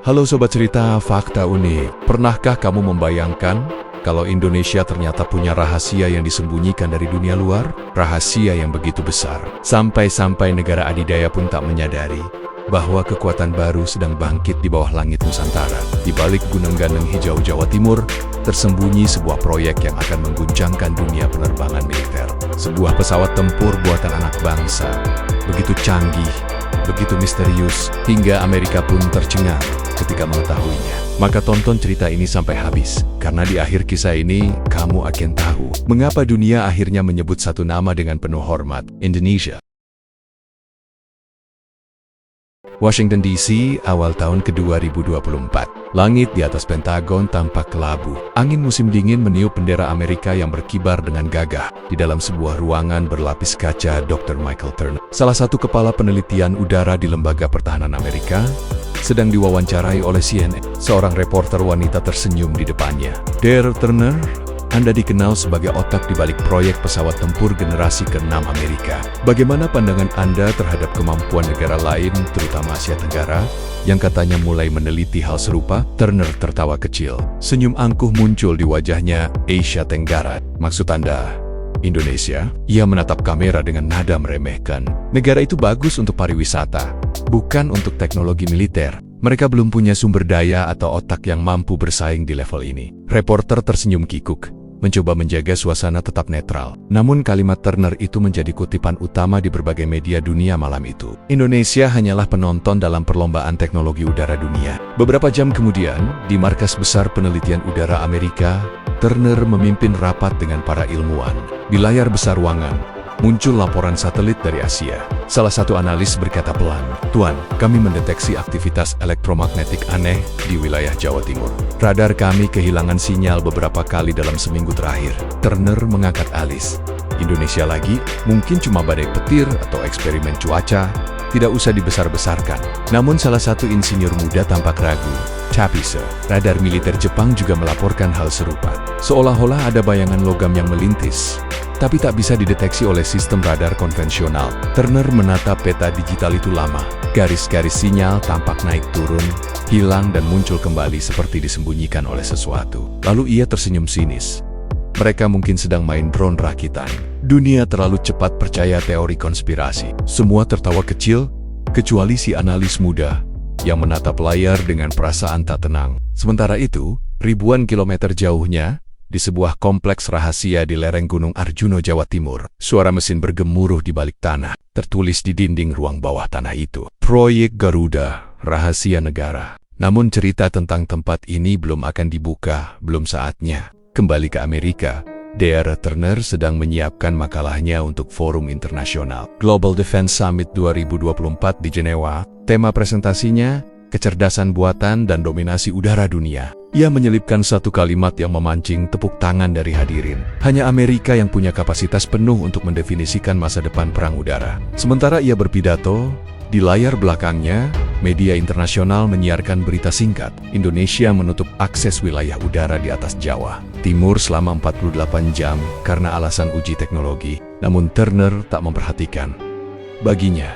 Halo Sobat Cerita Fakta Unik. Pernahkah kamu membayangkan kalau Indonesia ternyata punya rahasia yang disembunyikan dari dunia luar? Rahasia yang begitu besar, sampai-sampai negara adidaya pun tak menyadari bahwa kekuatan baru sedang bangkit di bawah langit Nusantara. Di balik gunung gandeng hijau Jawa Timur, tersembunyi sebuah proyek yang akan mengguncangkan dunia penerbangan militer. Sebuah pesawat tempur buatan anak bangsa, begitu canggih, begitu misterius, hingga Amerika pun tercengang ketika mengetahuinya. Maka tonton cerita ini sampai habis, karena di akhir kisah ini, kamu akan tahu mengapa dunia akhirnya menyebut satu nama dengan penuh hormat, Indonesia. Washington DC, awal tahun ke-2024. Langit di atas Pentagon tampak kelabu. Angin musim dingin meniup bendera Amerika yang berkibar dengan gagah. Di dalam sebuah ruangan berlapis kaca, Dr. Michael Turner, salah satu kepala penelitian udara di Lembaga Pertahanan Amerika, sedang diwawancarai oleh CNN. Seorang reporter wanita tersenyum di depannya. Dr. Turner, Anda dikenal sebagai otak di balik proyek pesawat tempur generasi ke-6 Amerika. Bagaimana pandangan Anda terhadap kemampuan negara lain, terutama Asia Tenggara, yang katanya mulai meneliti hal serupa? Turner tertawa kecil. Senyum angkuh muncul di wajahnya. Asia Tenggara, maksud Anda Indonesia? Ia menatap kamera dengan nada meremehkan. Negara itu bagus untuk pariwisata, bukan untuk teknologi militer. Mereka belum punya sumber daya atau otak yang mampu bersaing di level ini. Reporter tersenyum kikuk, mencoba menjaga suasana tetap netral. Namun kalimat Turner itu menjadi kutipan utama di berbagai media dunia malam itu. Indonesia hanyalah penonton dalam perlombaan teknologi udara dunia. Beberapa jam kemudian, di Markas Besar Penelitian Udara Amerika, Turner memimpin rapat dengan para ilmuwan. Di layar besar ruangan, muncul laporan satelit dari Asia. Salah satu analis berkata pelan, "Tuan, kami mendeteksi aktivitas elektromagnetik aneh di wilayah Jawa Timur. Radar kami kehilangan sinyal beberapa kali dalam seminggu terakhir." Turner mengangkat alis. Indonesia lagi? Mungkin cuma badai petir atau eksperimen cuaca. Tidak usah dibesar-besarkan. Namun salah satu insinyur muda tampak ragu. Tapi radar militer Jepang juga melaporkan hal serupa. Seolah-olah ada bayangan logam yang melintis, tapi tak bisa dideteksi oleh sistem radar konvensional. Turner menatap peta digital itu lama. Garis-garis sinyal tampak naik turun, hilang dan muncul kembali seperti disembunyikan oleh sesuatu. Lalu ia tersenyum sinis. Mereka mungkin sedang main drone rakitan. Dunia terlalu cepat percaya teori konspirasi. Semua tertawa kecil, kecuali si analis muda yang menatap layar dengan perasaan tak tenang. Sementara itu, ribuan kilometer jauhnya, di sebuah kompleks rahasia di lereng Gunung Arjuna, Jawa Timur, suara mesin bergemuruh di balik tanah. Tertulis di dinding ruang bawah tanah itu, Proyek Garuda, Rahasia Negara. Namun cerita tentang tempat ini belum akan dibuka, belum saatnya. Kembali ke Amerika, Dr. Turner sedang menyiapkan makalahnya untuk forum internasional Global Defense Summit 2024 di Jenewa. Tema presentasinya, kecerdasan buatan dan dominasi udara dunia. Ia menyelipkan satu kalimat yang memancing tepuk tangan dari hadirin. Hanya Amerika yang punya kapasitas penuh untuk mendefinisikan masa depan perang udara. Sementara ia berpidato, di layar belakangnya, media internasional menyiarkan berita singkat. Indonesia menutup akses wilayah udara di atas Jawa Timur selama 48 jam karena alasan uji teknologi. Namun Turner tak memperhatikan. Baginya,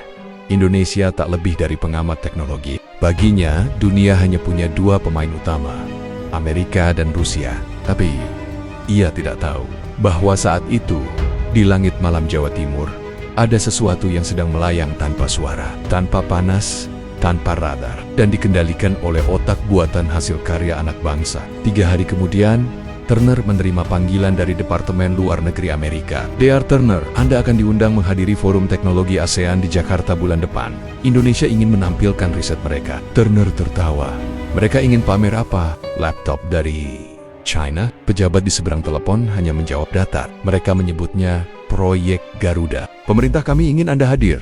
Indonesia tak lebih dari pengamat teknologi. Baginya, dunia hanya punya dua pemain utama, Amerika dan Rusia. Tapi, ia tidak tahu bahwa saat itu, di langit malam Jawa Timur, ada sesuatu yang sedang melayang tanpa suara, tanpa panas, tanpa radar, dan dikendalikan oleh otak buatan hasil karya anak bangsa. 3 hari kemudian, Turner menerima panggilan dari Departemen Luar Negeri Amerika. Dr. Turner, Anda akan diundang menghadiri Forum Teknologi ASEAN di Jakarta bulan depan. Indonesia ingin menampilkan riset mereka. Turner tertawa. Mereka ingin pamer apa? Laptop dari China? Pejabat di seberang telepon hanya menjawab datar. Mereka menyebutnya Proyek Garuda. Pemerintah kami ingin Anda hadir.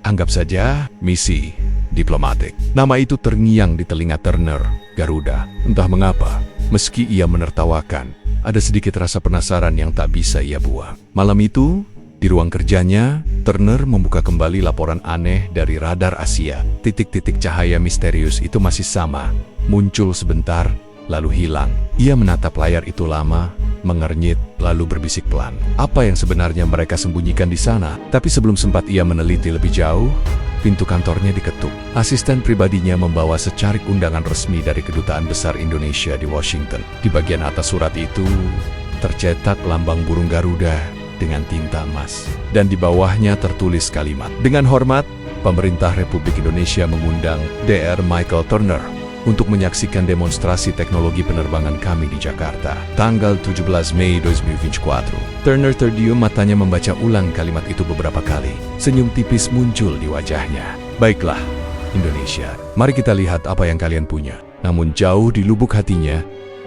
Anggap saja misi diplomatik. Nama itu terngiang di telinga Turner, Garuda. Entah mengapa, meski ia menertawakan, ada sedikit rasa penasaran yang tak bisa ia buang. Malam itu, di ruang kerjanya, Turner membuka kembali laporan aneh dari radar Asia. Titik-titik cahaya misterius itu masih sama, muncul sebentar, lalu hilang. Ia menatap layar itu lama, mengernyit, lalu berbisik pelan. Apa yang sebenarnya mereka sembunyikan di sana? Tapi sebelum sempat ia meneliti lebih jauh, pintu kantornya diketuk. Asisten pribadinya membawa secarik undangan resmi dari Kedutaan Besar Indonesia di Washington. Di bagian atas surat itu, tercetak lambang burung Garuda dengan tinta emas. Dan di bawahnya tertulis kalimat, "Dengan hormat, Pemerintah Republik Indonesia mengundang Dr. Michael Turner untuk menyaksikan demonstrasi teknologi penerbangan kami di Jakarta, tanggal 17 Mei 2024. Turner terdiam, matanya membaca ulang kalimat itu beberapa kali. Senyum tipis muncul di wajahnya. "Baiklah, Indonesia, mari kita lihat apa yang kalian punya." Namun jauh di lubuk hatinya,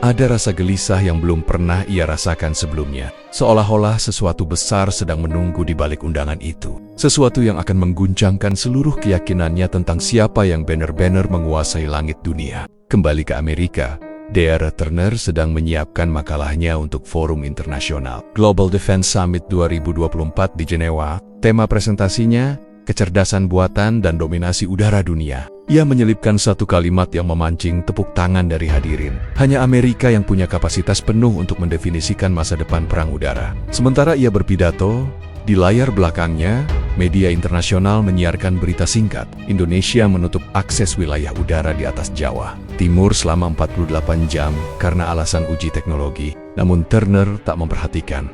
ada rasa gelisah yang belum pernah ia rasakan sebelumnya. Seolah-olah sesuatu besar sedang menunggu di balik undangan itu. Sesuatu yang akan mengguncangkan seluruh keyakinannya tentang siapa yang benar-benar menguasai langit dunia. Kembali ke Amerika, Dr. Turner sedang menyiapkan makalahnya untuk forum internasional Global Defense Summit 2024 di Jenewa. Tema presentasinya, kecerdasan buatan dan dominasi udara dunia. Ia menyelipkan satu kalimat yang memancing tepuk tangan dari hadirin. Hanya Amerika yang punya kapasitas penuh untuk mendefinisikan masa depan perang udara. Sementara ia berpidato, di layar belakangnya, media internasional menyiarkan berita singkat. Indonesia menutup akses wilayah udara di atas Jawa Timur selama 48 jam karena alasan uji teknologi. Namun Turner tak memperhatikan.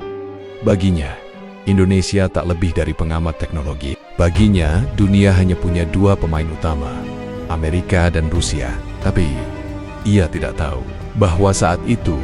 Baginya, Indonesia tak lebih dari pengamat teknologi. Baginya, dunia hanya punya dua pemain utama, Amerika dan Rusia. Tapi, ia tidak tahu bahwa saat itu,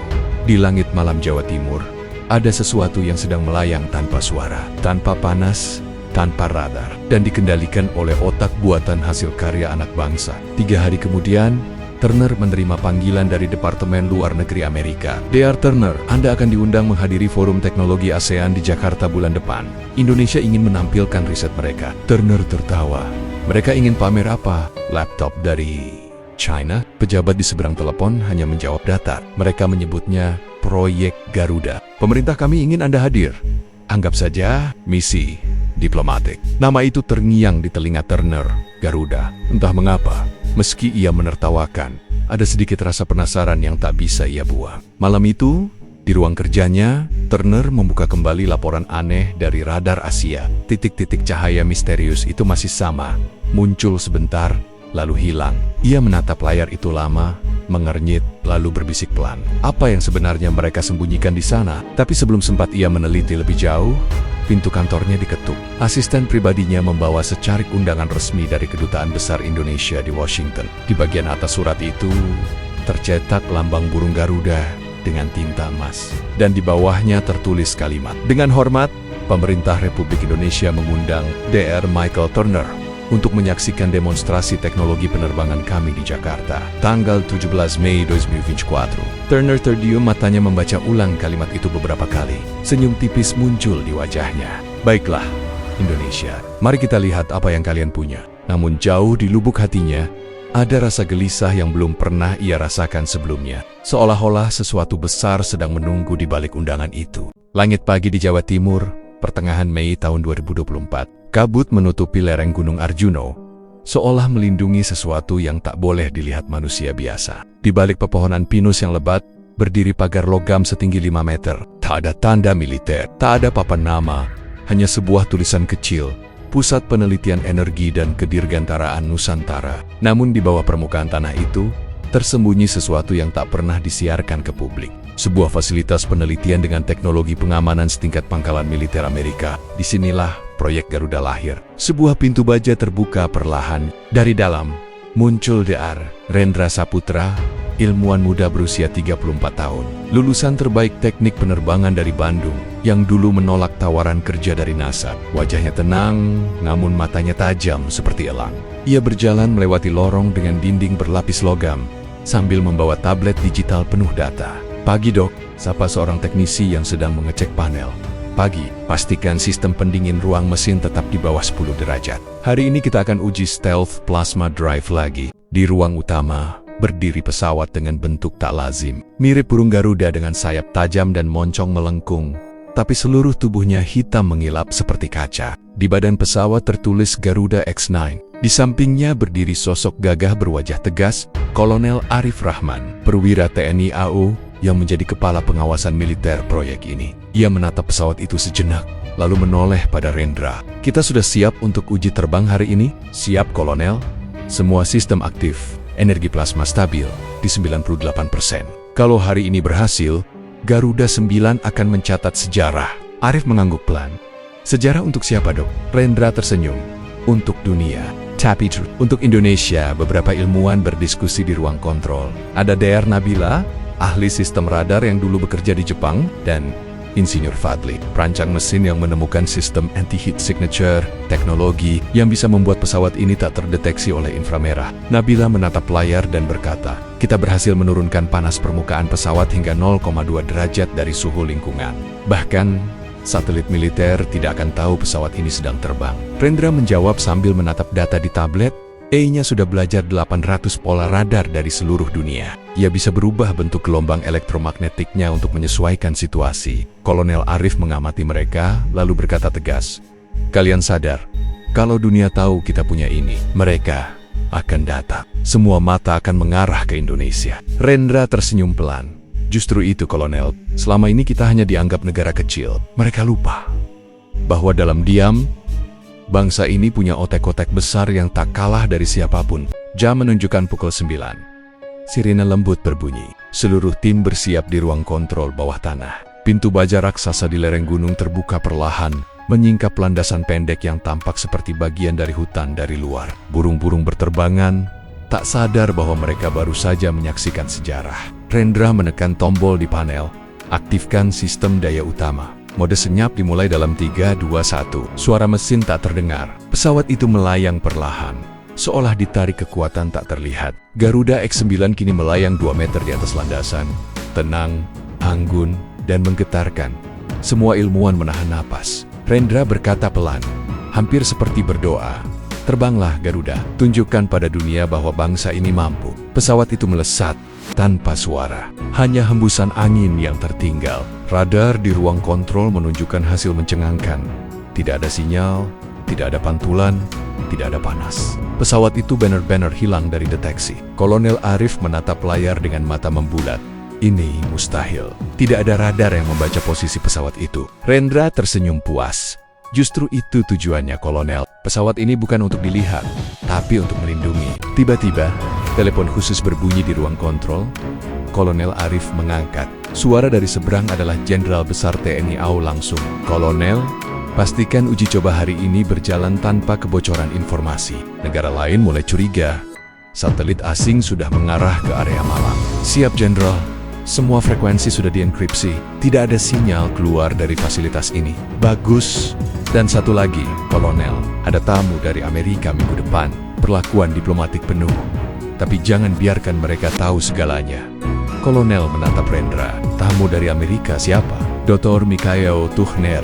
di langit malam Jawa Timur, ada sesuatu yang sedang melayang tanpa suara, tanpa panas, tanpa radar, dan dikendalikan oleh otak buatan hasil karya anak bangsa. 3 hari kemudian, Turner menerima panggilan dari Departemen Luar Negeri Amerika. "Dr. Turner, Anda akan diundang menghadiri Forum Teknologi ASEAN di Jakarta bulan depan. Indonesia ingin menampilkan riset mereka." Turner tertawa. "Mereka ingin pamer apa? Laptop dari China?" Pejabat di seberang telepon hanya menjawab datar. Mereka menyebutnya Proyek Garuda. "Pemerintah kami ingin Anda hadir." Anggap saja misi diplomatik. Nama itu terngiang di telinga Turner, Garuda. Entah mengapa, meski ia menertawakan, ada sedikit rasa penasaran yang tak bisa ia buang. Malam itu, di ruang kerjanya, Turner membuka kembali laporan aneh dari radar Asia. Titik-titik cahaya misterius itu masih sama, muncul sebentar, lalu hilang. Ia menatap layar itu lama, mengernyit, lalu berbisik pelan. Apa yang sebenarnya mereka sembunyikan di sana? Tapi sebelum sempat ia meneliti lebih jauh, pintu kantornya diketuk. Asisten pribadinya membawa secarik undangan resmi dari Kedutaan Besar Indonesia di Washington. Di bagian atas surat itu, tercetak lambang burung Garuda dengan tinta emas. Dan di bawahnya tertulis kalimat, "Dengan hormat, Pemerintah Republik Indonesia mengundang Dr. Michael Turner untuk menyaksikan demonstrasi teknologi penerbangan kami di Jakarta, tanggal 17 Mei 2024. Turner terdiam, matanya membaca ulang kalimat itu beberapa kali. Senyum tipis muncul di wajahnya. "Baiklah, Indonesia, mari kita lihat apa yang kalian punya." Namun jauh di lubuk hatinya, ada rasa gelisah yang belum pernah ia rasakan sebelumnya. Seolah-olah sesuatu besar sedang menunggu di balik undangan itu. Langit pagi di Jawa Timur, pertengahan Mei tahun 2024. Kabut menutupi lereng Gunung Arjuno, seolah melindungi sesuatu yang tak boleh dilihat manusia biasa. Di balik pepohonan pinus yang lebat, berdiri pagar logam setinggi 5 meter. Tak ada tanda militer, tak ada papan nama, hanya sebuah tulisan kecil, Pusat Penelitian Energi dan Kedirgantaraan Nusantara. Namun di bawah permukaan tanah itu, tersembunyi sesuatu yang tak pernah disiarkan ke publik. Sebuah fasilitas penelitian dengan teknologi pengamanan setingkat pangkalan militer Amerika. Disinilah Proyek Garuda lahir. Sebuah pintu baja terbuka perlahan. Dari dalam, muncul Dr. Rendra Saputra, ilmuwan muda berusia 34 tahun. Lulusan terbaik teknik penerbangan dari Bandung, yang dulu menolak tawaran kerja dari NASA. Wajahnya tenang, namun matanya tajam seperti elang. Ia berjalan melewati lorong dengan dinding berlapis logam, sambil membawa tablet digital penuh data. "Pagi dok," sapa seorang teknisi yang sedang mengecek panel. "Pagi, pastikan sistem pendingin ruang mesin tetap di bawah 10 derajat. Hari ini kita akan uji stealth plasma drive lagi." Di ruang utama, berdiri pesawat dengan bentuk tak lazim. Mirip burung Garuda dengan sayap tajam dan moncong melengkung, tapi seluruh tubuhnya hitam mengilap seperti kaca. Di badan pesawat tertulis Garuda X9. Di sampingnya berdiri sosok gagah berwajah tegas, Kolonel Arif Rahman, perwira TNI AU, yang menjadi kepala pengawasan militer proyek ini. Ia menatap pesawat itu sejenak, lalu menoleh pada Rendra. "Kita sudah siap untuk uji terbang hari ini?" "Siap, Kolonel. Semua sistem aktif, energi plasma stabil di 98%. Kalau hari ini berhasil, Garuda 9 akan mencatat sejarah." Arif mengangguk pelan. "Sejarah untuk siapa, Dok?" Rendra tersenyum. "Untuk dunia. Tapi untuk Indonesia." Beberapa ilmuwan berdiskusi di ruang kontrol. Ada Dr. Nabila, ahli sistem radar yang dulu bekerja di Jepang, dan Insinyur Fadli, perancang mesin yang menemukan sistem anti-heat signature, teknologi yang bisa membuat pesawat ini tak terdeteksi oleh inframerah. Nabila menatap layar dan berkata, "Kita berhasil menurunkan panas permukaan pesawat hingga 0,2 derajat dari suhu lingkungan. Bahkan, satelit militer tidak akan tahu pesawat ini sedang terbang." Rendra menjawab sambil menatap data di tablet. E-nya sudah belajar 800 pola radar dari seluruh dunia. Ia bisa berubah bentuk gelombang elektromagnetiknya untuk menyesuaikan situasi. Kolonel Arif mengamati mereka, lalu berkata tegas, "Kalian sadar, kalau dunia tahu kita punya ini, mereka akan datang. Semua mata akan mengarah ke Indonesia." Rendra tersenyum pelan. "Justru itu, Kolonel. Selama ini kita hanya dianggap negara kecil. Mereka lupa bahwa dalam diam, bangsa ini punya otek-otek besar yang tak kalah dari siapapun." Jam menunjukkan pukul 9. Sirine lembut berbunyi. Seluruh tim bersiap di ruang kontrol bawah tanah. Pintu baja raksasa di lereng gunung terbuka perlahan, menyingkap landasan pendek yang tampak seperti bagian dari hutan dari luar. Burung-burung berterbangan, tak sadar bahwa mereka baru saja menyaksikan sejarah. Rendra menekan tombol di panel, aktifkan sistem daya utama. Mode senyap dimulai dalam 3, 2, 1. Suara mesin tak terdengar. Pesawat itu melayang perlahan, seolah ditarik kekuatan tak terlihat. Garuda X9 kini melayang 2 meter di atas landasan. Tenang, anggun, dan menggetarkan. Semua ilmuwan menahan napas. Rendra berkata pelan, hampir seperti berdoa, "Terbanglah Garuda, tunjukkan pada dunia bahwa bangsa ini mampu." Pesawat itu melesat tanpa suara. Hanya hembusan angin yang tertinggal. Radar di ruang kontrol menunjukkan hasil mencengangkan. Tidak ada sinyal, tidak ada pantulan, tidak ada panas. Pesawat itu benar-benar hilang dari deteksi. Kolonel Arif menatap layar dengan mata membulat. Ini mustahil. Tidak ada radar yang membaca posisi pesawat itu. Rendra tersenyum puas. "Justru itu tujuannya, Kolonel. Pesawat ini bukan untuk dilihat, tapi untuk melindungi." Tiba-tiba, telepon khusus berbunyi di ruang kontrol. Kolonel Arif mengangkat. Suara dari seberang adalah Jenderal Besar TNI AU langsung. "Kolonel, pastikan uji coba hari ini berjalan tanpa kebocoran informasi. Negara lain mulai curiga. Satelit asing sudah mengarah ke area Malang." "Siap, Jenderal. Semua frekuensi sudah dienkripsi. Tidak ada sinyal keluar dari fasilitas ini." "Bagus. Dan satu lagi, Kolonel. Ada tamu dari Amerika minggu depan. Perlakuan diplomatik penuh. Tapi jangan biarkan mereka tahu segalanya." Kolonel menatap Rendra. "Tamu dari Amerika siapa?" "Dr. Mikhail Tuchner,"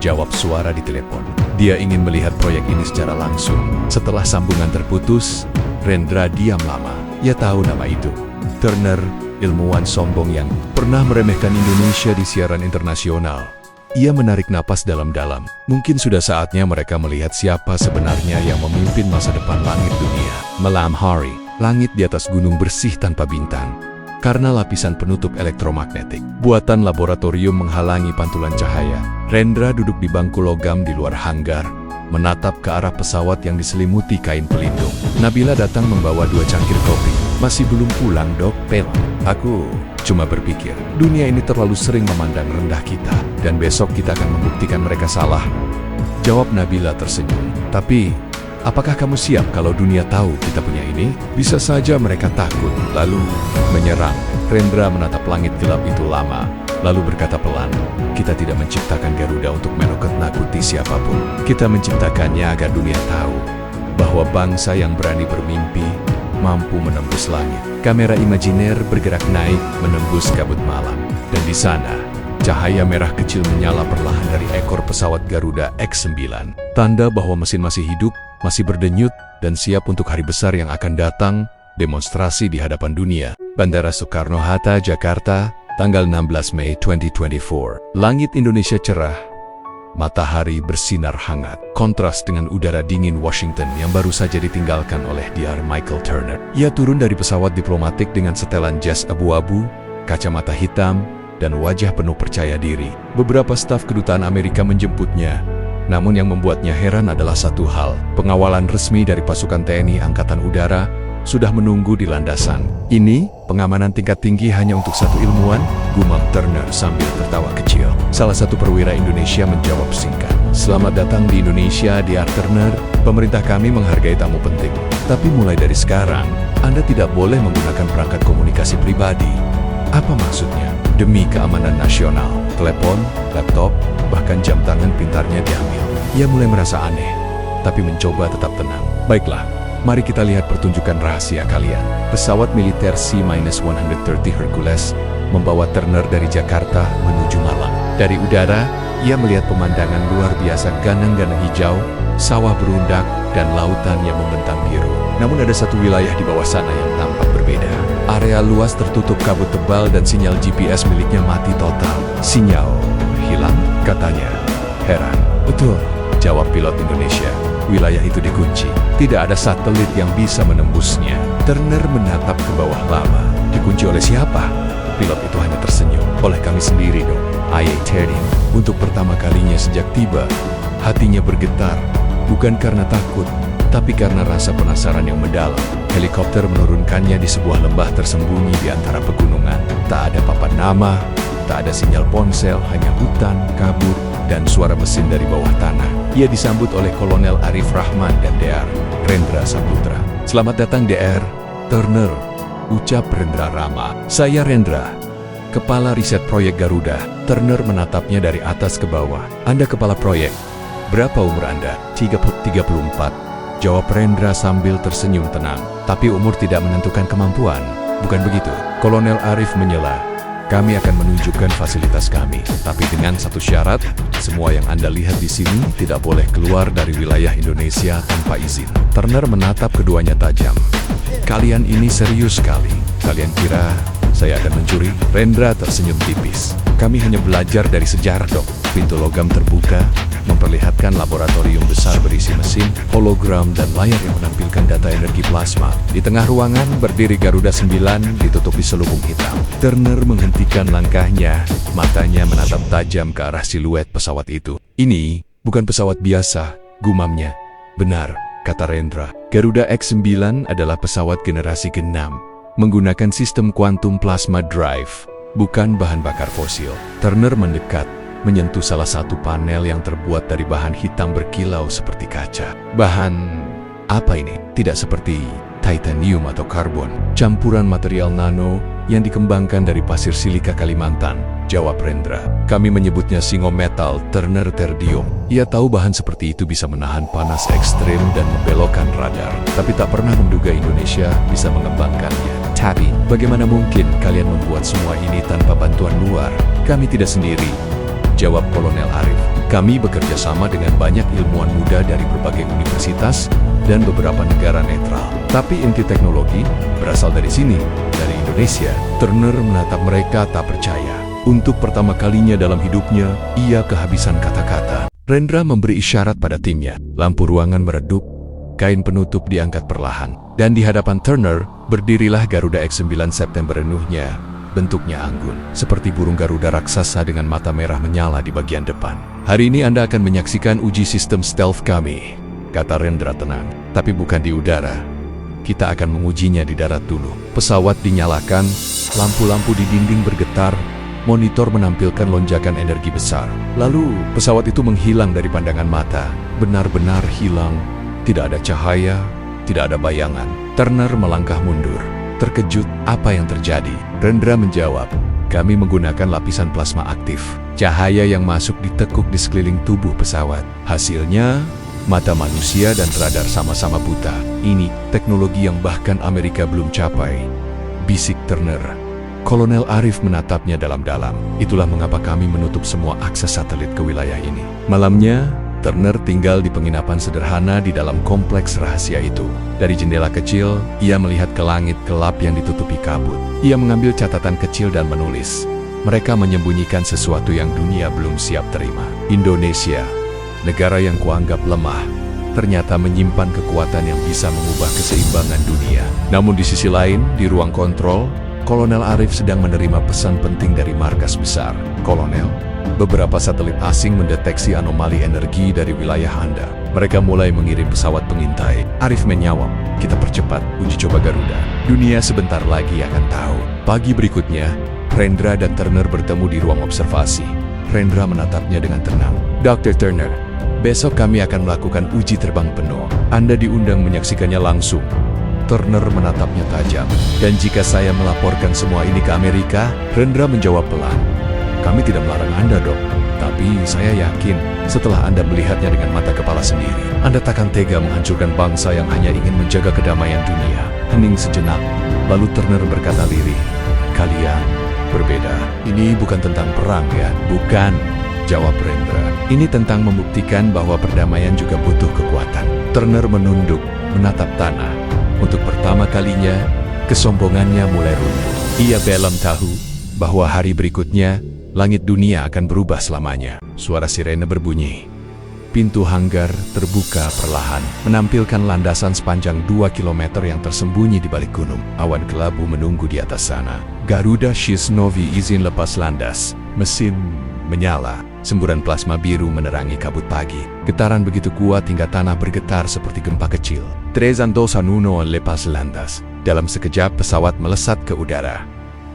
jawab suara di telepon. "Dia ingin melihat proyek ini secara langsung." Setelah sambungan terputus, Rendra diam lama. Ia tahu nama itu. Turner, ilmuwan sombong yang pernah meremehkan Indonesia di siaran internasional. Ia menarik napas dalam-dalam. Mungkin sudah saatnya mereka melihat siapa sebenarnya yang memimpin masa depan langit dunia. Malam hari, langit di atas gunung bersih tanpa bintang. Karena lapisan penutup elektromagnetik. Buatan laboratorium menghalangi pantulan cahaya. Rendra duduk di bangku logam di luar hanggar, menatap ke arah pesawat yang diselimuti kain pelindung. Nabila datang membawa 2 cangkir kopi. "Masih belum pulang, Dok?" "Pel, aku cuma berpikir, dunia ini terlalu sering memandang rendah kita, dan besok kita akan membuktikan mereka salah," jawab Nabila tersenyum. "Tapi, apakah kamu siap kalau dunia tahu kita punya ini? Bisa saja mereka takut, lalu menyerang." Rendra menatap langit gelap itu lama, lalu berkata pelan, "Kita tidak menciptakan Garuda untuk menakut-nakuti siapapun. Kita menciptakannya agar dunia tahu bahwa bangsa yang berani bermimpi mampu menembus langit." Kamera imajiner bergerak naik menembus kabut malam. Dan di sana, cahaya merah kecil menyala perlahan dari ekor pesawat Garuda X9. Tanda bahwa mesin masih hidup, masih berdenyut, dan siap untuk hari besar yang akan datang. Demonstrasi di hadapan dunia. Bandara Soekarno-Hatta, Jakarta, tanggal 16 Mei 2024. Langit Indonesia cerah. Matahari bersinar hangat, kontras dengan udara dingin Washington yang baru saja ditinggalkan oleh Dr. Michael Turner. Ia turun dari pesawat diplomatik dengan setelan jas abu-abu, kacamata hitam, dan wajah penuh percaya diri. Beberapa staf kedutaan Amerika menjemputnya. Namun yang membuatnya heran adalah satu hal. Pengawalan resmi dari pasukan TNI Angkatan Udara sudah menunggu di landasan. Ini pengamanan tingkat tinggi hanya untuk satu ilmuwan, gumam Turner sambil tertawa kecil. Salah satu perwira Indonesia menjawab singkat. Selamat datang di Indonesia, Dr. Turner. Pemerintah kami menghargai tamu penting. Tapi mulai dari sekarang, Anda tidak boleh menggunakan perangkat komunikasi pribadi. Apa maksudnya? Demi keamanan nasional, telepon, laptop, bahkan jam tangan pintarnya diambil. Ia mulai merasa aneh, tapi mencoba tetap tenang. Baiklah, mari kita lihat pertunjukan rahasia kalian. Pesawat militer C-130 Hercules membawa Turner dari Jakarta menuju Malang. Dari udara, ia melihat pemandangan luar biasa, ganang-ganang hijau, sawah berundak, dan lautan yang membentang biru. Namun ada satu wilayah di bawah sana yang tampak berbeda. Area luas tertutup kabut tebal dan sinyal GPS miliknya mati total. Sinyal hilang, katanya. Heran. Betul, jawab pilot Indonesia. Wilayah itu dikunci. Tidak ada satelit yang bisa menembusnya. Turner menatap ke bawah lama. Dikunci oleh siapa? Pilot itu hanya tersenyum. Oleh kami sendiri dong. IA-13. Untuk pertama kalinya sejak tiba, hatinya bergetar. Bukan karena takut, tapi karena rasa penasaran yang mendalam. Helikopter menurunkannya di sebuah lembah tersembunyi di antara pegunungan. Tak ada papan nama, tak ada sinyal ponsel, hanya hutan, kabut, dan suara mesin dari bawah tanah. Ia disambut oleh Kolonel Arif Rahman dan Dr. Rendra Saputra. Selamat datang Dr. Turner, ucap Rendra Rama. Saya Rendra, Kepala Riset Proyek Garuda. Turner menatapnya dari atas ke bawah. Anda kepala proyek. Berapa umur Anda? 34, jawab Rendra sambil tersenyum tenang. Tapi umur tidak menentukan kemampuan. Bukan begitu? Kolonel Arif menyela. Kami akan menunjukkan fasilitas kami, tapi dengan satu syarat, semua yang Anda lihat di sini tidak boleh keluar dari wilayah Indonesia tanpa izin. Turner menatap keduanya tajam. Kalian ini serius sekali. Kalian kira saya akan mencuri? Rendra tersenyum tipis. Kami hanya belajar dari sejarah, Dok. Pintu logam terbuka, memperlihatkan laboratorium besar berisi mesin, hologram, dan layar yang menampilkan data energi plasma. Di tengah ruangan berdiri Garuda 9 ditutupi selubung hitam. Turner menghentikan langkahnya, matanya menatap tajam ke arah siluet pesawat itu. Ini bukan pesawat biasa, gumamnya. Benar, kata Rendra. Garuda X-9 adalah pesawat generasi ke-6, menggunakan sistem quantum plasma drive, bukan bahan bakar fosil. Turner mendekat, menyentuh salah satu panel yang terbuat dari bahan hitam berkilau seperti kaca. Bahan apa ini? Tidak seperti titanium atau karbon. Campuran material nano yang dikembangkan dari pasir silika Kalimantan, jawab Rendra. Kami menyebutnya singometal Turner terdium. Ia tahu bahan seperti itu bisa menahan panas ekstrim dan membelokkan radar, tapi tak pernah menduga Indonesia bisa mengembangkannya. Tapi, bagaimana mungkin kalian membuat semua ini tanpa bantuan luar? Kami tidak sendiri, jawab Kolonel Arif. Kami bekerja sama dengan banyak ilmuwan muda dari berbagai universitas dan beberapa negara netral. Tapi inti teknologi berasal dari sini, dari Indonesia. Turner menatap mereka tak percaya. Untuk pertama kalinya dalam hidupnya, ia kehabisan kata-kata. Rendra memberi isyarat pada timnya. Lampu ruangan meredup, kain penutup diangkat perlahan. Dan di hadapan Turner, berdirilah Garuda X-9 September renuhnya. Bentuknya anggun, seperti burung Garuda raksasa dengan mata merah menyala di bagian depan. Hari ini Anda akan menyaksikan uji sistem stealth kami, kata Rendra tenang. Tapi bukan di udara. Kita akan mengujinya di darat dulu. Pesawat dinyalakan, lampu-lampu di dinding bergetar, monitor menampilkan lonjakan energi besar. Lalu, pesawat itu menghilang dari pandangan mata. Benar-benar hilang. Tidak ada cahaya, tidak ada bayangan. Turner melangkah mundur. Terkejut, apa yang terjadi? Rendra menjawab, kami menggunakan lapisan plasma aktif. Cahaya yang masuk ditekuk di sekeliling tubuh pesawat. Hasilnya, mata manusia dan radar sama-sama buta. Ini teknologi yang bahkan Amerika belum capai, bisik Turner. Kolonel Arif menatapnya dalam-dalam. Itulah mengapa kami menutup semua akses satelit ke wilayah ini. Malamnya, Turner tinggal di penginapan sederhana di dalam kompleks rahasia itu. Dari jendela kecil, ia melihat ke langit gelap yang ditutupi kabut. Ia mengambil catatan kecil dan menulis. Mereka menyembunyikan sesuatu yang dunia belum siap terima. Indonesia, negara yang kuanggap lemah, ternyata menyimpan kekuatan yang bisa mengubah keseimbangan dunia. Namun di sisi lain, di ruang kontrol, Kolonel Arif sedang menerima pesan penting dari markas besar. Kolonel, beberapa satelit asing mendeteksi anomali energi dari wilayah Anda. Mereka mulai mengirim pesawat pengintai. Arif menjawab, kita percepat uji coba Garuda. Dunia sebentar lagi akan tahu. Pagi berikutnya, Rendra dan Turner bertemu di ruang observasi. Rendra menatapnya dengan tenang. Dr. Turner, besok kami akan melakukan uji terbang penuh. Anda diundang menyaksikannya langsung. Turner menatapnya tajam. Dan jika saya melaporkan semua ini ke Amerika, Rendra menjawab pelan. Kami tidak melarang Anda, Dok. Tapi saya yakin setelah Anda melihatnya dengan mata kepala sendiri, Anda takkan tega menghancurkan bangsa yang hanya ingin menjaga kedamaian dunia. Hening sejenak, lalu Turner berkata lirih, kalian berbeda. Ini bukan tentang perang ya? Bukan, jawab Rendra. Ini tentang membuktikan bahwa perdamaian juga butuh kekuatan. Turner menunduk, menatap tanah. Untuk pertama kalinya, kesombongannya mulai runtuh. Ia belum tahu bahwa hari berikutnya, langit dunia akan berubah selamanya. Suara sirene berbunyi. Pintu hanggar terbuka perlahan, menampilkan landasan sepanjang 2 km yang tersembunyi di balik gunung. Awan kelabu menunggu di atas sana. Garuda Shishnovi izin lepas landas. Mesin menyala. Semburan plasma biru menerangi kabut pagi. Getaran begitu kuat hingga tanah bergetar seperti gempa kecil. 321 lepas landas. Dalam sekejap pesawat melesat ke udara.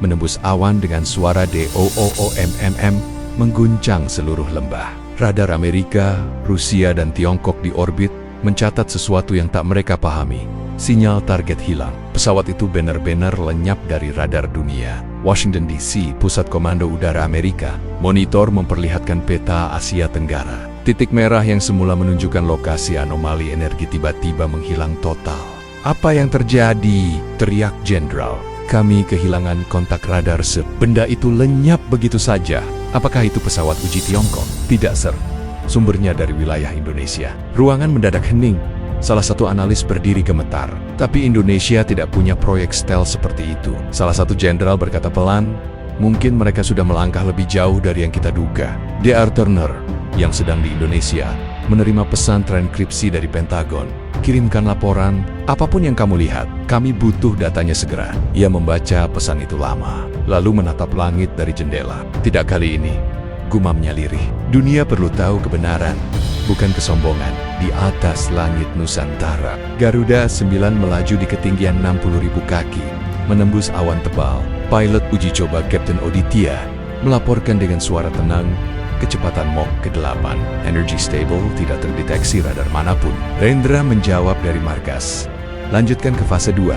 Menembus awan dengan suara DOOOMMM mengguncang seluruh lembah. Radar Amerika, Rusia, dan Tiongkok di orbit mencatat sesuatu yang tak mereka pahami. Sinyal target hilang. Pesawat itu benar-benar lenyap dari radar dunia. Washington DC, Pusat Komando Udara Amerika, monitor memperlihatkan peta Asia Tenggara. Titik merah yang semula menunjukkan lokasi anomali energi tiba-tiba menghilang total. Apa yang terjadi? Teriak Jenderal. Kami kehilangan kontak radar benda itu lenyap begitu saja. Apakah itu pesawat uji Tiongkok? Tidak, Sir. Sumbernya dari wilayah Indonesia. Ruangan mendadak hening. Salah satu analis berdiri gemetar. Tapi Indonesia tidak punya proyek stealth seperti itu. Salah satu jenderal berkata pelan, mungkin mereka sudah melangkah lebih jauh dari yang kita duga. Dr. Turner, yang sedang di Indonesia, menerima pesan transkripsi dari Pentagon. Kirimkan laporan, apapun yang kamu lihat, kami butuh datanya segera. Ia membaca pesan itu lama, lalu menatap langit dari jendela. Tidak kali ini, gumamnya lirih. Dunia perlu tahu kebenaran, bukan kesombongan. Di atas langit Nusantara, Garuda 9 melaju di ketinggian 60.000 kaki, menembus awan tebal. Pilot uji coba Kapten Oditya melaporkan dengan suara tenang, kecepatan Mach ke-8, energy stable, tidak terdeteksi radar manapun. Rendra menjawab dari markas. Lanjutkan ke fase 2.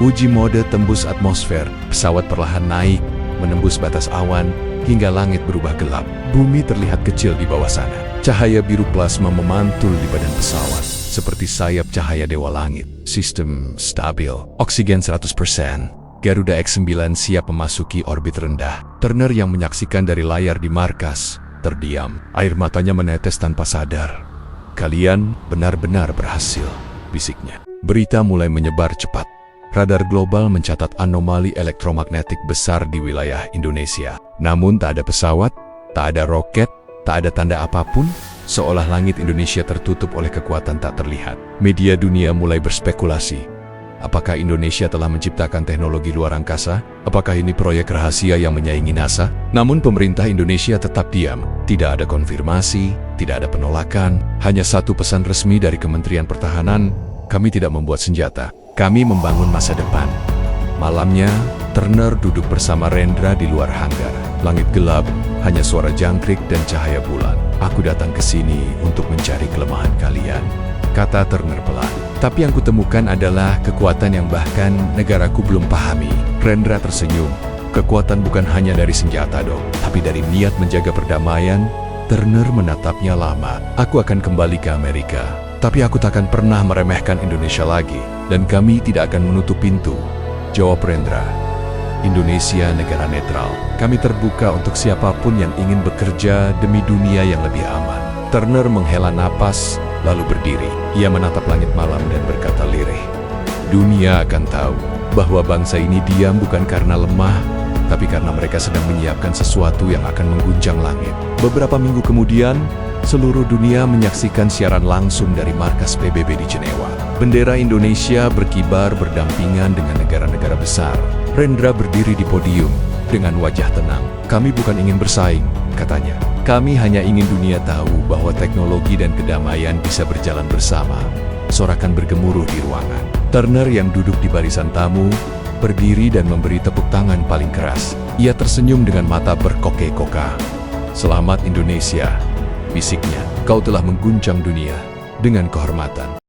Uji mode tembus atmosfer. Pesawat perlahan naik, menembus batas awan, hingga langit berubah gelap. Bumi terlihat kecil di bawah sana. Cahaya biru plasma memantul di badan pesawat, seperti sayap cahaya dewa langit. Sistem stabil, oksigen 100%. Garuda X-9 siap memasuki orbit rendah. Turner yang menyaksikan dari layar di markas terdiam, air matanya menetes tanpa sadar. Kalian benar-benar berhasil, bisiknya. Berita mulai menyebar cepat. Radar global mencatat anomali elektromagnetik besar di wilayah Indonesia. Namun tak ada pesawat, tak ada roket, tak ada tanda apapun, seolah langit Indonesia tertutup oleh kekuatan tak terlihat. Media dunia mulai berspekulasi. Apakah Indonesia telah menciptakan teknologi luar angkasa? Apakah ini proyek rahasia yang menyaingi NASA? Namun pemerintah Indonesia tetap diam. Tidak ada konfirmasi, tidak ada penolakan. Hanya satu pesan resmi dari Kementerian Pertahanan, kami tidak membuat senjata. Kami membangun masa depan. Malamnya, Turner duduk bersama Rendra di luar hanggar. Langit gelap, hanya suara jangkrik dan cahaya bulan. Aku datang ke sini untuk mencari kelemahan kalian, kata Turner pelan. Tapi yang kutemukan adalah kekuatan yang bahkan negaraku belum pahami. Rendra tersenyum. Kekuatan bukan hanya dari senjata, Dok, tapi dari niat menjaga perdamaian. Turner menatapnya lama. Aku akan kembali ke Amerika, tapi aku takkan pernah meremehkan Indonesia lagi. Dan kami tidak akan menutup pintu, jawab Rendra. Indonesia negara netral. Kami terbuka untuk siapapun yang ingin bekerja demi dunia yang lebih aman. Turner menghela napas, lalu berdiri. Ia menatap langit malam dan berkata lirih, dunia akan tahu bahwa bangsa ini diam bukan karena lemah, tapi karena mereka sedang menyiapkan sesuatu yang akan mengguncang langit. Beberapa minggu kemudian, seluruh dunia menyaksikan siaran langsung dari markas PBB di Jenewa. Bendera Indonesia berkibar berdampingan dengan negara-negara besar. Rendra berdiri di podium dengan wajah tenang. Kami bukan ingin bersaing, katanya. Kami hanya ingin dunia tahu bahwa teknologi dan kedamaian bisa berjalan bersama. Sorakan bergemuruh di ruangan. Turner yang duduk di barisan tamu, berdiri dan memberi tepuk tangan paling keras. Ia tersenyum dengan mata berkokek-kokah. Selamat Indonesia, bisiknya. Kau telah mengguncang dunia dengan kehormatan.